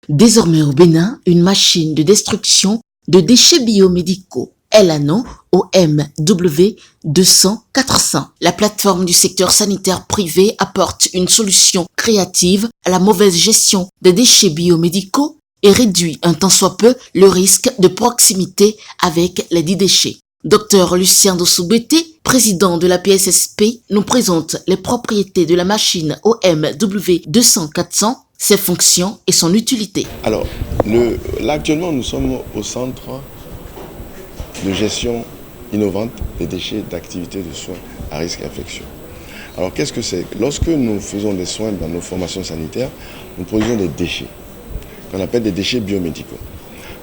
Désormais au Bénin, une machine de destruction de déchets biomédicaux est la nom OMW 200-400. La plateforme du secteur sanitaire privé apporte une solution créative à la mauvaise gestion des déchets biomédicaux et réduit un tant soit peu le risque de proximité avec les dits déchets. Dr Lucien Dossoubeté, président de la PSSP, nous présente les propriétés de la machine OMW 200-400, ses fonctions et son utilité. Alors, là actuellement nous sommes au centre de gestion innovante des déchets d'activités de soins à risque d'infection. Alors qu'est-ce que c'est? Lorsque nous faisons des soins dans nos formations sanitaires, nous produisons des déchets, qu'on appelle des déchets biomédicaux.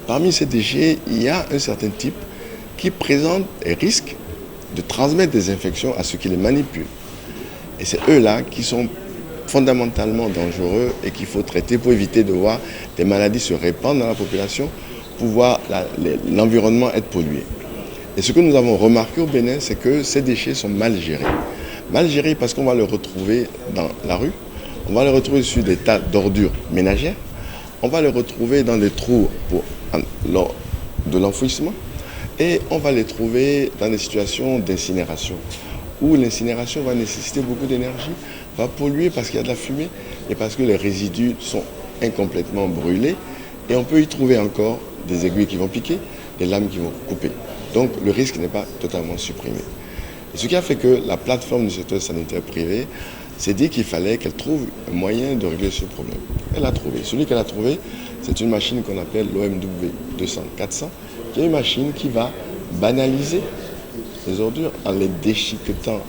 Parmi ces déchets, il y a un certain type qui présente des risques de transmettre des infections à ceux qui les manipulent. Et c'est eux-là qui sont fondamentalement dangereux et qu'il faut traiter pour éviter de voir des maladies se répandre dans la population, pour voir l'environnement être pollué. Et ce que nous avons remarqué au Bénin, c'est que ces déchets sont mal gérés. Mal gérés parce qu'on va les retrouver dans la rue, on va les retrouver sur des tas d'ordures ménagères, on va les retrouver dans des trous lors de l'enfouissement et on va les trouver dans des situations d'incinération où l'incinération va nécessiter beaucoup d'énergie, va polluer parce qu'il y a de la fumée et parce que les résidus sont incomplètement brûlés et on peut y trouver encore des aiguilles qui vont piquer, des lames qui vont couper. Donc le risque n'est pas totalement supprimé. Et ce qui a fait que la plateforme du secteur sanitaire privé s'est dit qu'il fallait qu'elle trouve un moyen de régler ce problème. Elle l'a trouvé. Celui qu'elle a trouvé, c'est une machine qu'on appelle l'OMW 200-400, qui est une machine qui va banaliser les ordures en les déchiquetant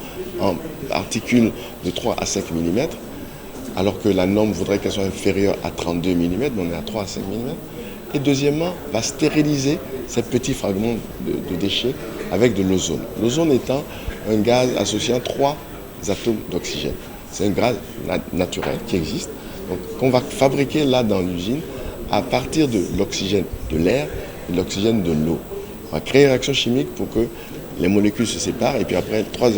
en particules de 3 à 5 mm, alors que la norme voudrait qu'elle soit inférieure à 32 mm, mais on est à 3 à 5 mm. Et deuxièmement, va stériliser ces petits fragments de déchets avec de l'ozone. L'ozone étant un gaz associant 3 atomes d'oxygène. C'est un gaz naturel qui existe, donc qu'on va fabriquer là dans l'usine à partir de l'oxygène de l'air et de l'oxygène de l'eau. On va créer une réaction chimique pour que les molécules se séparent et puis après 3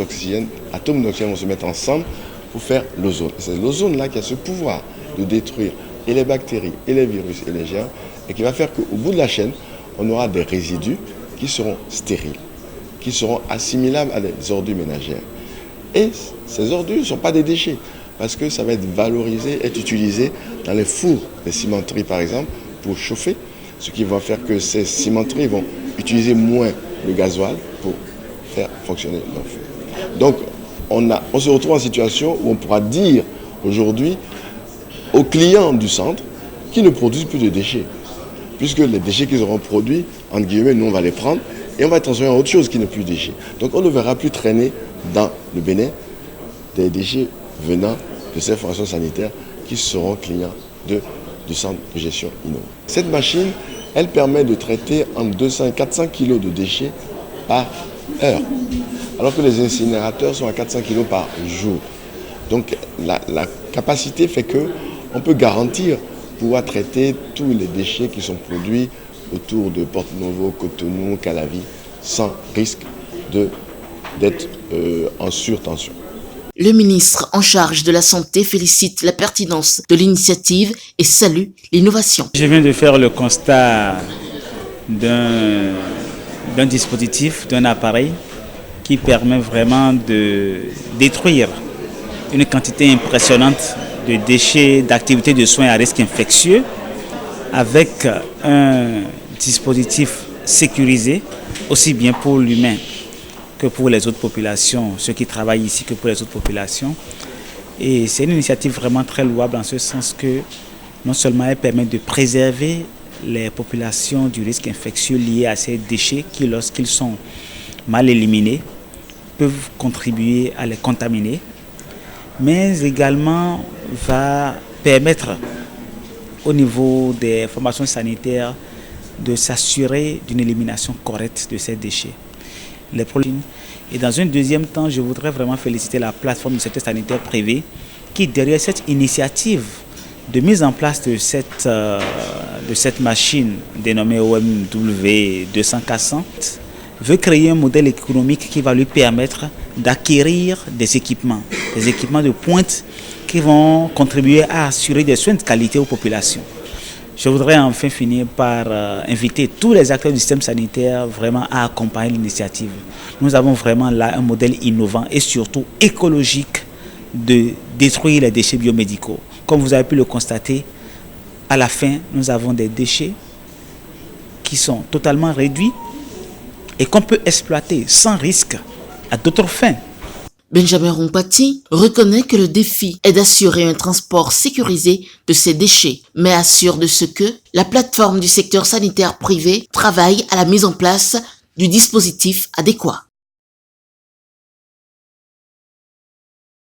atomes d'oxygène vont se mettre ensemble pour faire l'ozone. C'est l'ozone là qui a ce pouvoir de détruire et les bactéries, et les virus, et les germes, et qui va faire qu'au bout de la chaîne, on aura des résidus qui seront stériles, qui seront assimilables à des ordures ménagères. Et ces ordures ne sont pas des déchets, parce que ça va être valorisé, être utilisé dans les fours des cimenteries par exemple, pour chauffer, ce qui va faire que ces cimenteries vont utiliser moins le gasoil pour faire fonctionner leur four. Donc on se retrouve en situation où on pourra dire aujourd'hui aux clients du centre qu'ils ne produisent plus de déchets, puisque les déchets qu'ils auront produits, entre guillemets, nous on va les prendre et on va les transformer en autre chose qui n'est plus déchets. Donc on ne verra plus traîner dans le Bénin des déchets venant de ces formations sanitaires qui seront clients du centre de gestion innovante. Cette machine, elle permet de traiter entre 200 et 400 kg de déchets par heure, alors que les incinérateurs sont à 400 kg par jour. Donc la capacité fait qu'on peut garantir pouvoir traiter tous les déchets qui sont produits autour de Porto-Novo, Cotonou, Calavi, sans risque d'être en surtension. Le ministre en charge de la Santé félicite la pertinence de l'initiative et salue l'innovation. Je viens de faire le constat d'un dispositif, d'un appareil qui permet vraiment de détruire une quantité impressionnante de déchets d'activités de soins à risque infectieux avec un dispositif sécurisé, aussi bien pour l'humain que pour les autres populations, ceux qui travaillent ici que pour les autres populations. Et c'est une initiative vraiment très louable en ce sens que non seulement elle permet de préserver les populations du risque infectieux lié à ces déchets qui, lorsqu'ils sont mal éliminés, peuvent contribuer à les contaminer, mais également va permettre au niveau des formations sanitaires de s'assurer d'une élimination correcte de ces déchets. Et dans un deuxième temps, je voudrais vraiment féliciter la plateforme du secteur sanitaire privé qui, derrière cette initiative de mise en place de cette machine dénommée OMW 200-400, veut créer un modèle économique qui va lui permettre d'acquérir des équipements de pointe qui vont contribuer à assurer des soins de qualité aux populations. Je voudrais enfin finir par inviter tous les acteurs du système sanitaire vraiment à accompagner l'initiative. Nous avons vraiment là un modèle innovant et surtout écologique de détruire les déchets biomédicaux. Comme vous avez pu le constater, à la fin, nous avons des déchets qui sont totalement réduits et qu'on peut exploiter sans risque à d'autres fins. Benjamin Rompati reconnaît que le défi est d'assurer un transport sécurisé de ces déchets, mais assure de ce que la plateforme du secteur sanitaire privé travaille à la mise en place du dispositif adéquat.